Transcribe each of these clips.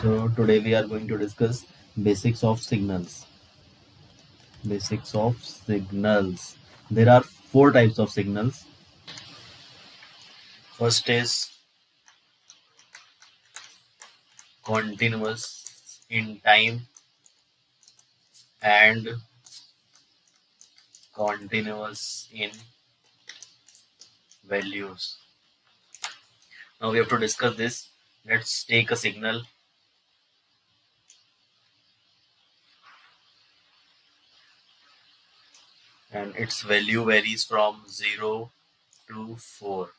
So today we are going to discuss basics of signals. Basics of signals. There are four types of signals. First is continuous in time and continuous in values. Now we have to discuss this. Let's take a signal and its value varies from 0 to 4.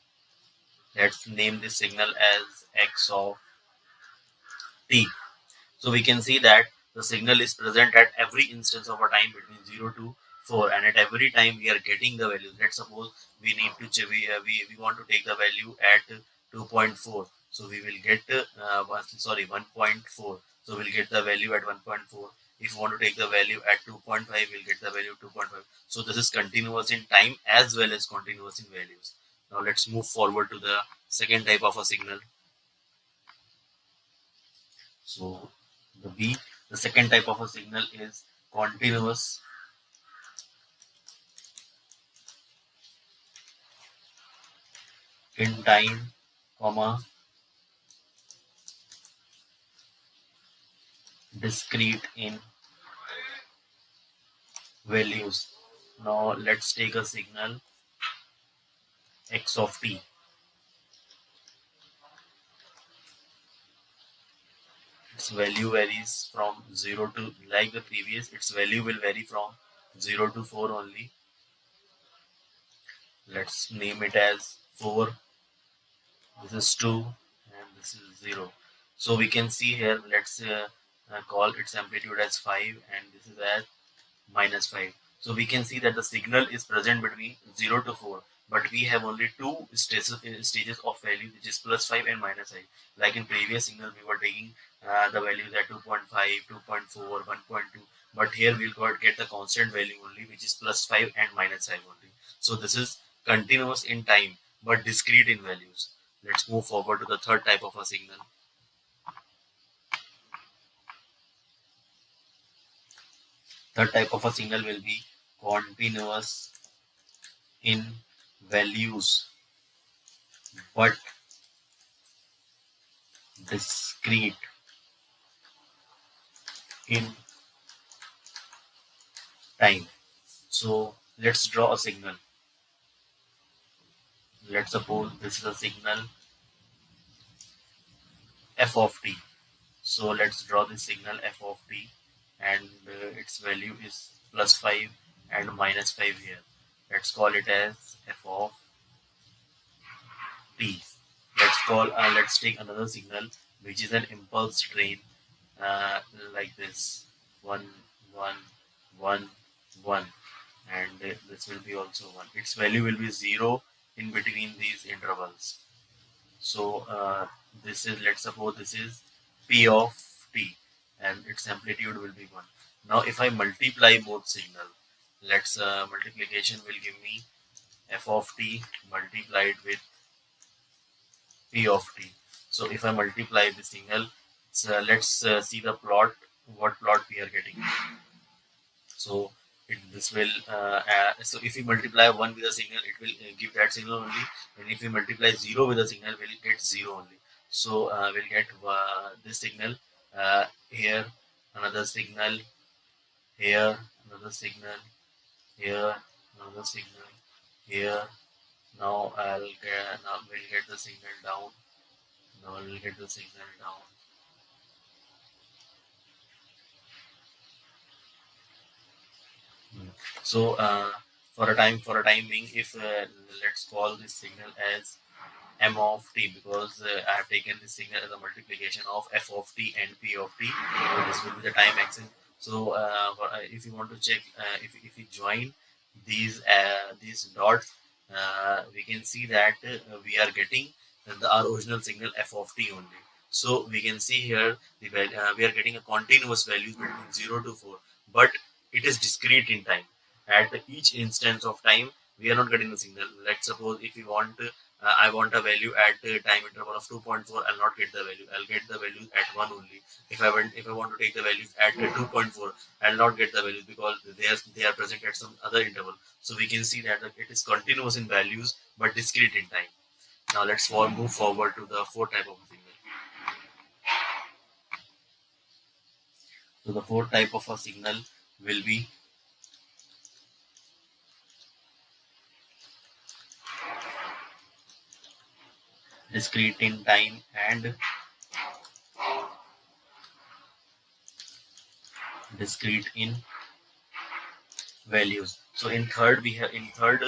Let's name this signal as x of t. So we can see that the signal is present at every instance of a time between 0 to 4, and at every time we are getting the value. Let's suppose we need to we want to take the value at 2.4. So we will get 1.4. So we'll get the value at 1.4. If we want to take the value at 2.5, we'll get the value 2.5. So this is continuous in time as well as continuous in values. Now let's move forward to the second type of a signal. So the second type of a signal is continuous in time, comma, discrete in values. Now let's take a signal x of t. Its value varies from 0 to, like the previous, its value will vary from 0 to 4 only. Let's name it as 4. This is 2 and this is 0. So we can see here, let's call its amplitude as 5 and this is as -5. So we can see that the signal is present between 0 to 4, but we have only two stages of value, which is +5 and -5. Like in previous signal, we were taking the values at 2.5, 2.4, 1.2, but here we'll get the constant value only, which is +5 and -5 only. So this is continuous in time, but discrete in values. Let's move forward to the third type of a signal. Third type of a signal will be continuous in values but discrete in time. So let's draw a signal. Let's suppose this is a signal f of t. So let's draw the signal f of t, and its value is +5 and -5 here. Let's call it as f of t. Let's take another signal which is an impulse train, like this, 1 1 1 1, and this will be also 1. Its value will be 0 in between these intervals. So this is, let's suppose this is p of t and its amplitude will be 1. Now if I multiply both signal, let's multiplication will give me f of t multiplied with p of t. So if I multiply the signal, let's see the plot, what plot we are getting. So this will so if we multiply 1 with a signal, it will give that signal only, and if we multiply 0 with a signal, we'll get 0 only. So we'll get this signal here, another signal here, another signal here, another signal here. Now we'll get the signal down. Now we'll get the signal down. So for a time being, if let's call this signal as m of t, because I have taken this signal as a multiplication of f of t and p of t. So this will be the time axis. So if you want to check, if you join these dots, we can see that we are getting our original signal f of t only. So we can see here we are getting a continuous value between 0 to 4, but it is discrete in time. At each instance of time, we are not getting the signal. Let's suppose if we want I want a value at time interval of 2.4. I'll not get the value. I'll get the value at 1 only. If I want to take the values at 2.4, I'll not get the values because they are present at some other interval. So we can see that it is continuous in values but discrete in time. Now let's move forward to the fourth type of signal. So the fourth type of a signal will be discrete in time and discrete in values. So in third we have in third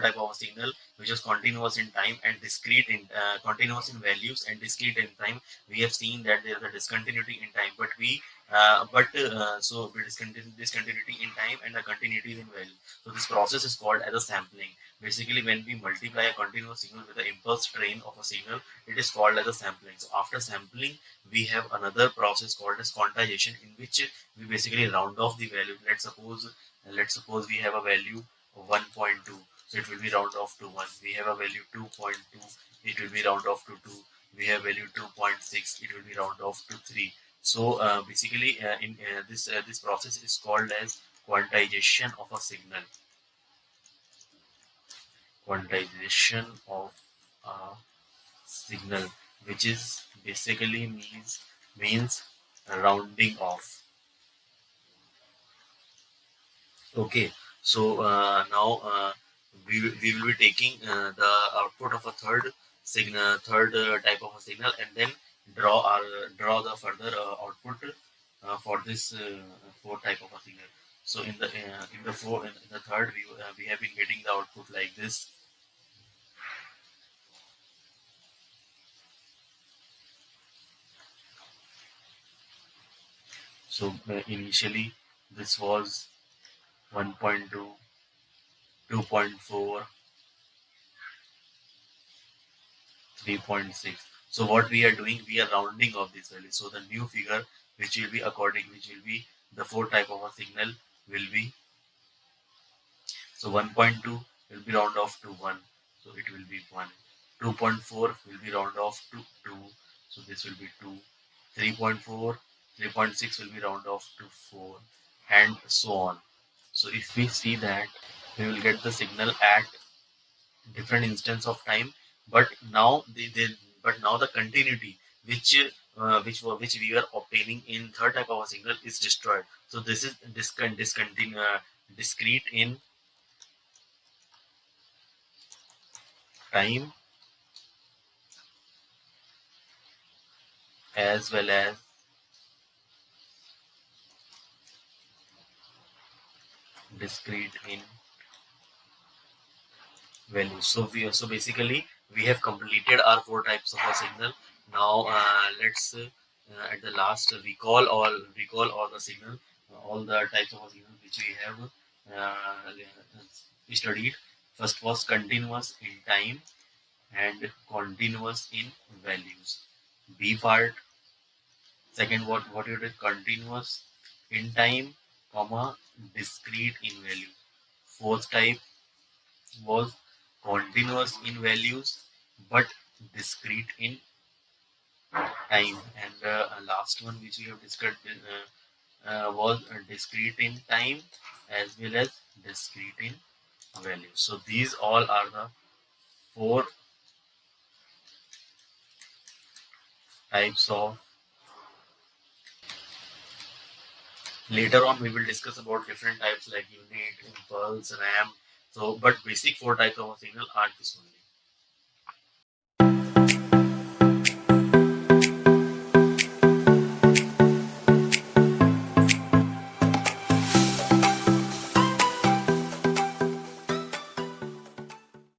type of signal, which is continuous in time and discrete in continuous in values and discrete in time. We have seen that there is a discontinuity in time, but we discontinuity in time and a continuity in value. So this process is called as a sampling. Basically, when we multiply a continuous signal with the impulse train of a signal, it is called as a sampling. So after sampling, we have another process called as quantization, in which we basically round off the value. Let's suppose we have a value of 1.2, so it will be round off to 1. We have a value 2.2, it will be round off to 2. We have value 2.6, it will be round off to 3. So basically in this process is called as quantization of a signal. Quantization of a signal, which is basically means rounding off. Okay, so now we will be taking the output of a third type of a signal, and then draw the further output for this fourth type of a signal. So in the third, we have been getting the output like this. So initially this was 1.2, 2.4, 3.6. So what we are doing, we are rounding off this value. So the new figure, which will be the fourth type of a signal, will be, so 1.2 will be round off to 1. So it will be 1. 2.4 will be round off to 2. So this will be 2. 3.4, 3.6 will be round off to 4, and so on. So if we see that, we will get the signal at different instance of time, but now the continuity which we were obtaining in third type of a signal is destroyed. So this is discrete in time as well as discrete in values. So basically we have completed our four types of a signal. Now let's at the last recall all the signal, all the types of a signal which we have studied. First was continuous in time and continuous in values. B part. Second, what it is, continuous in time, comma, discrete in value. Fourth type was continuous in values but discrete in time, and last one which we have discussed was discrete in time as well as discrete in value. So these all are the four types of. Later on we will discuss about different types like unit, impulse, RAM. So but basic four types of a signal are this only.